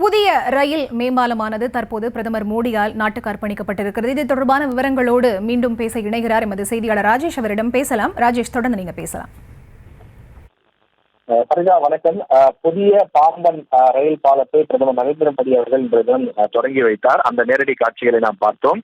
புதிய ரயில் மேம்பாலமானது தற்போது பிரதமர் மோடியால் நாட்டுக்கு அர்ப்பணிக்கப்பட்டிருக்கிறது. இது தொடர்பான விவரங்களோடு மீண்டும் பேச இணைகிறார் எமது செய்தியாளர் ராஜேஷ். அவரிடம் பேசலாம். ராஜேஷ், தொடர்ந்து நீங்க பேசலாம். சரிதா, வணக்கம். புதிய பாம்பன் ரயில் பாலத்தை பிரதமர் நரேந்திர மோடி அவர்கள் இன்று தினம் தொடங்கி வைத்தார். அந்த நேரடி காட்சிகளை நாம் பார்த்தோம்.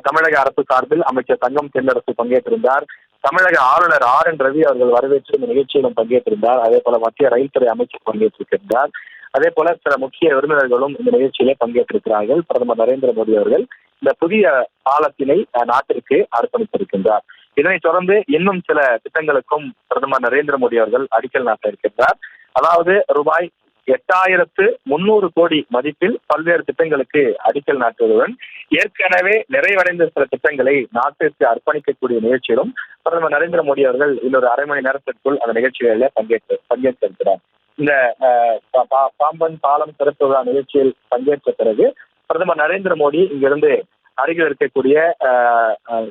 தமிழக அரசு சார்பில் அமைச்சர் தங்கம் தென்னரசு பங்கேற்றிருந்தார். தமிழக ஆளுநர் RN ரவி அவர்கள் வரவேற்று இந்த நிகழ்ச்சியிலும் பங்கேற்றிருந்தார். அதே போல மத்திய ரயில் துறை அமைச்சர் பங்கேற்றிருக்கிறார். அதே போல சில முக்கிய விருந்தினர்களும் இந்த நிகழ்ச்சியிலே பங்கேற்றிருக்கிறார்கள். பிரதமர் நரேந்திர மோடி அவர்கள் இந்த புதிய பாலத்தினை நாட்டிற்கு அர்ப்பணித்திருக்கின்றார். இதனைத் தொடர்ந்து இன்னும் சில திட்டங்களுக்கும் பிரதமர் நரேந்திர மோடி அவர்கள் அடிக்கல் நாட்ட இருக்கின்றார். அதாவது ரூபாய் 8300 கோடி மதிப்பில் பல்வேறு திட்டங்களுக்கு அடிக்கல் நாட்டுவதுடன் ஏற்கனவே நிறைவடைந்த சில திட்டங்களை நாட்டிற்கு அர்ப்பணிக்கக்கூடிய நிகழ்ச்சியிலும் பிரதமர் நரேந்திர மோடி அவர்கள் இன்னொரு அரை மணி நேரத்திற்குள் அந்த நிகழ்ச்சிகளில் பங்கேற்றிருக்கிறார். இந்த பாம்பன் பாலம் திறப்பு விழா நிகழ்ச்சியில் பங்கேற்ற பிறகு பிரதமர் நரேந்திர மோடி இங்கிருந்து அருகில் இருக்கக்கூடிய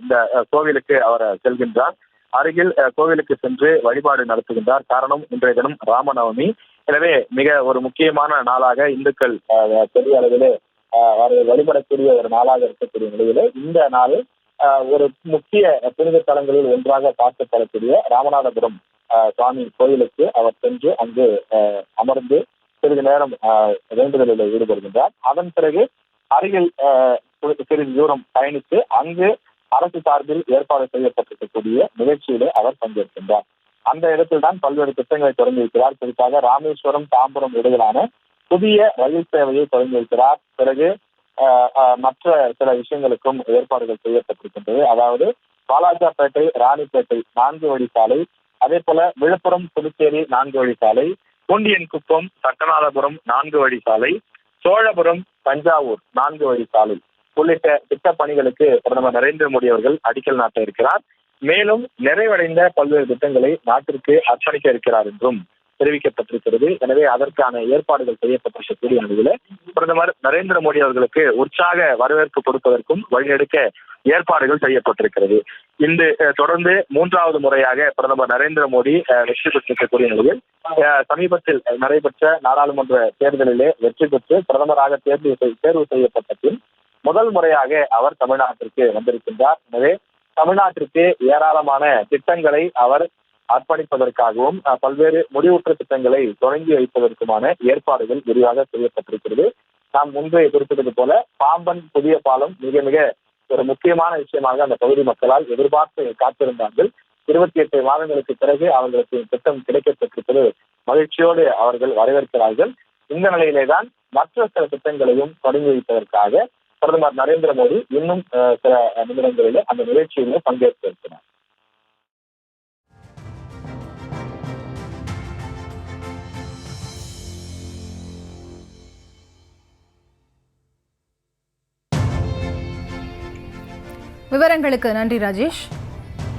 இந்த கோவிலுக்கு அவர் செல்கின்றார். அருகில் கோவிலுக்கு சென்று வழிபாடு நடத்துகின்றார். காரணம், இன்றைய தினம் ராமநவமி. எனவே மிக ஒரு முக்கியமான நாளாக இந்துக்கள் பெரிய அளவிலே வழிபடக்கூடிய ஒரு நாளாக இருக்கக்கூடிய நிலையில இந்த நாளில் ஒரு முக்கிய புனித தலங்களில் ஒன்றாக பார்க்கப்படக்கூடிய ராமநாதபுரம் சுவாமி கோயிலுக்கு அவர் சென்று அங்கு அமர்ந்து சிறிது நேரம் வேண்டுதலில் ஈடுபடுகின்றார். அதன் பிறகு அருகில் சிறிது தூரம் பயணித்து அங்கு அரசு சார்பில் ஏற்பாடு செய்யப்பட்டிருக்கக்கூடிய நிகழ்ச்சியிலே அவர் பங்கேற்கின்றார். அந்த இடத்தில் தான் பல்வேறு திட்டங்களை தொடங்கி வைக்கிறார். குறிப்பாக ராமேஸ்வரம் தாம்பரம் இடையிலான புதிய ரயில் சேவையை தொடங்கி வைக்கிறார். பிறகு மற்ற சில விஷயங்களுக்கும் ஏற்பாடுகள் செய்யப்பட்டிருக்கின்றது. அதாவது வாலாஜாப்பேட்டை ராணிப்பேட்டை 4 வழி சாலை, அதே போல விழுப்புரம் புதுச்சேரி 4 வழி சாலை, பூண்டியன்குப்பம் சட்டநாதபுரம் 4 வழி சாலை, சோழபுரம் தஞ்சாவூர் 4 வழி சாலை உள்ளிட்ட திட்ட பணிகளுக்கு பிரதமர் நரேந்திர மோடி அவர்கள் அடிக்கல் நாட்ட இருக்கிறார். மேலும் நிறைவடைந்த பல்வேறு திட்டங்களை நாட்டிற்கு அர்ப்பணிக்க இருக்கிறார் என்றும் தெரிவிக்கப்பட்டிருக்கிறது. எனவே அதற்கான ஏற்பாடுகள் செய்யப்பட்டிருக்கக்கூடிய நிலையில் பிரதமர் நரேந்திர மோடி அவர்களுக்கு உற்சாக வரவேற்பு கொடுப்பதற்கும் வழிநெடுக்க ஏற்பாடுகள் செய்யப்பட்டிருக்கிறது. இந்த தொடர்ந்து 3வது முறையாக பிரதமர் நரேந்திர மோடி வெற்றி பெற்றிருக்கக்கூடிய நிலையில் சமீபத்தில் நடைபெற்ற நாடாளுமன்ற தேர்தலிலே வெற்றி பெற்று பிரதமராக தேர்வு செய்யப்பட்ட பின் முதல் முறையாக அவர் தமிழ்நாட்டிற்கு வந்திருக்கின்றார். எனவே தமிழ்நாட்டிற்கு ஏராளமான திட்டங்களை அவர் அர்ப்பணிப்பதற்காகவும் பல்வேறு முடிவுற்ற திட்டங்களை தொடங்கி வைப்பதற்குமான ஏற்பாடுகள் விரிவாக செய்யப்பட்டிருக்கிறது. நாம் முன்பே குறிப்பிட்டது போல பாம்பன் புதிய பாலம் மிக மிக ஒரு முக்கியமான விஷயமாக அந்த பகுதி மக்களால் எதிர்பார்த்து காத்திருந்தார்கள். 28 மாதங்களுக்கு பிறகு அவர்களுக்கு திட்டம் கிடைக்கப்பட்டிருப்பது மகிழ்ச்சியோடு அவர்கள் வரவேற்கிறார்கள். இந்த நிலையிலேதான் மற்ற சில திட்டங்களையும் தொடங்கி வைப்பதற்காக பிரதமர் நரேந்திர மோடி இன்னும் சில நிமிடங்களிலே அந்த நிகழ்ச்சியிலே பங்கேற்றிருக்கிறார். விவரங்களுக்கு நன்றி ராஜேஷ்.